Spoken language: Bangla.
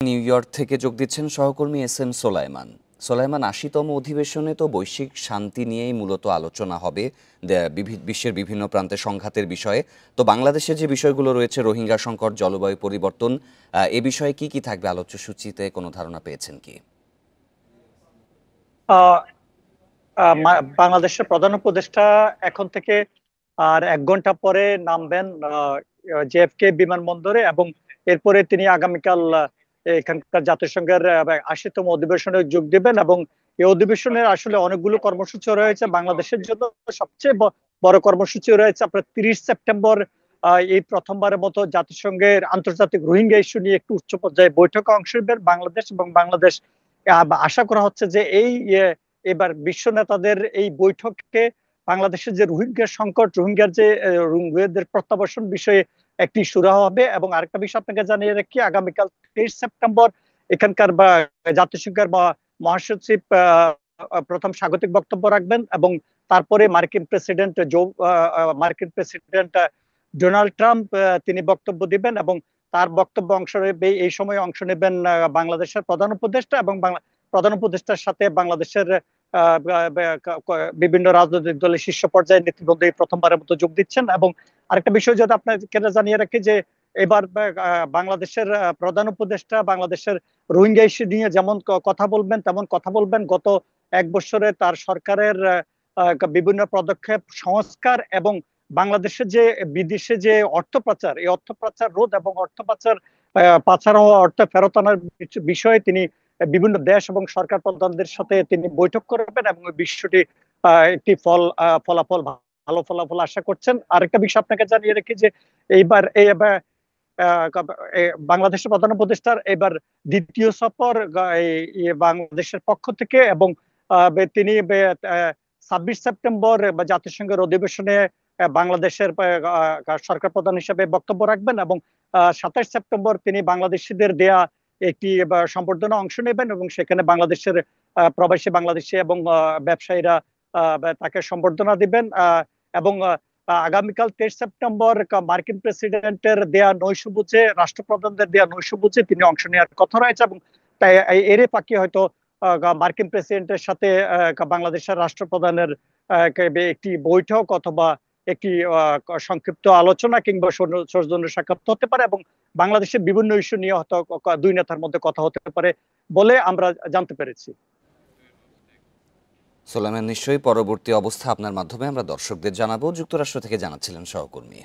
নিউ ইয়র্ক থেকে যোগ দিচ্ছেন সহকর্মী এস এম সোলাইমান। সোলাইমান, ৮০তম অধিবেশনে তো বৈশ্বিক শান্তি নিয়েই মূলত আলোচনা হবে, বিশ্বের বিভিন্ন প্রান্তে সংঘাতের বিষয়ে। তো বাংলাদেশের যে বিষয়গুলো রয়েছে, রোহিঙ্গা সংকট, জলবায়ু পরিবর্তন, এ বিষয়ে কি কি থাকবে আলোচ্য সূচিতে, কোনো ধারণা পেয়েছেন কি? আহ, বাংলাদেশের প্রধান উপদেষ্টা এখন থেকে আর 1 ঘন্টা পরে নামবেন জেএফকে বিমানবন্দরে, এবং এরপরে তিনি আগামীকাল এখানকার জাতিসংঘের ৮০তম অধিবেশনে যোগ দিবেন। এবং এই অধিবেশনের আসলে অনেকগুলো কর্মসূচি রয়েছে। বাংলাদেশের জন্য সবচেয়ে বড় কর্মসূচি রয়েছে আপনার 30 সেপ্টেম্বর। এই প্রথমবারের মতো জাতিসংঘের আন্তর্জাতিক রোহিঙ্গা ইস্যু নিয়ে একটু উচ্চ পর্যায়ে বৈঠকে অংশ নেবেন বাংলাদেশ, এবং বাংলাদেশ আশা করা হচ্ছে যে এবার বিশ্ব নেতাদের এই বৈঠকে বাংলাদেশের যে রোহিঙ্গা সংকট, রোহিঙ্গার যে রোহিঙ্গাদের প্রত্যাবাসন বিষয়ে একটি সুরাহা হবে। এবং আরেকটা বিষয় আপনাকে জানিয়ে রাখি, আগামীকাল 23 সেপ্টেম্বর এখানকার জাতিসংঘের মহাসচিব প্রথম স্বাগতিক বক্তব্য রাখবেন, এবং তারপরে মার্কিন প্রেসিডেন্ট ডোনাল্ড ট্রাম্প তিনি বক্তব্য দিবেন, এবং তার বক্তব্য অংশ নেবে এই সময় অংশ নেবেন বাংলাদেশের প্রধান উপদেষ্টা, এবং প্রধান উপদেষ্টার সাথে বাংলাদেশের বিভিন্ন রাজনৈতিক দলের শীর্ষ পর্যায়ের নেতৃবৃন্দ এই প্রথমবারের মতো যোগ দিচ্ছেন। এবং আরেকটা বিষয় যদি আপনাকে জানিয়ে রাখি যে এবার বাংলাদেশের প্রধান উপদেষ্টা বাংলাদেশের রোহিঙ্গা ইস্যু নিয়ে যেমন কথা বলবেন, তেমন কথা বলবেন গত 1 বছরে তার সরকারের বিভিন্ন পদক্ষেপ, সংস্কার, এবং বাংলাদেশের যে বিদেশে যে অর্থ পাচার, এই অর্থ পাচার রোধ এবং অর্থ পাচার হওয়া অর্থ ফেরত আনার বিষয়ে তিনি বিভিন্ন দেশ এবং সরকার প্রধানদের সাথে তিনি বৈঠক করবেন, এবং ওই বিষয়টি একটি ফলাফল, ভালো ফলাফল আশা করছেন। আরেকটা বিষয় আপনাকে জানিয়ে রেখে যে এইবার বাংলাদেশের প্রধান উপদেষ্টার এবার দ্বিতীয় সফর বাংলাদেশের পক্ষ থেকে, এবং তিনি 26 সেপ্টেম্বর জাতিসংঘের অধিবেশনে বাংলাদেশের সরকার প্রধান হিসেবে বক্তব্য রাখবেন, এবং 27 সেপ্টেম্বর তিনি বাংলাদেশিদের দেয়া একটি সম্বর্ধনা অংশ নেবেন, এবং সেখানে বাংলাদেশের প্রবাসী বাংলাদেশি এবং ব্যবসায়ীরা তাকে সম্বর্ধনা দিবেন। এবং আগামীকাল 23 সেপ্টেম্বর মার্কিন প্রেসিডেন্টের দেয়া নৈশভোজে, রাষ্ট্রপ্রধানদের দেয়া নৈশভোজে তিনি অংশ নেওয়ার কথা রয়েছে, এবং তাই এরই ফাঁকে হয়তো মার্কিন প্রেসিডেন্টের সাথে বাংলাদেশের রাষ্ট্রপ্রধানের একটি বৈঠক অথবা একটি সংক্ষিপ্ত আলোচনা কিংবা সৌজন্য সাক্ষাৎ হতে পারে, এবং বাংলাদেশের বিভিন্ন ইস্যু নিয়ে হয়তো দুই নেতার মধ্যে কথা হতে পারে বলে আমরা জানতে পেরেছি। সোলাইমান, নিশ্চয়ই পরবর্তী অবস্থা আপনার মাধ্যমে আমরা দর্শকদের জানাবো। যুক্তরাষ্ট্র থেকে জানাচ্ছিলেন সহকর্মী।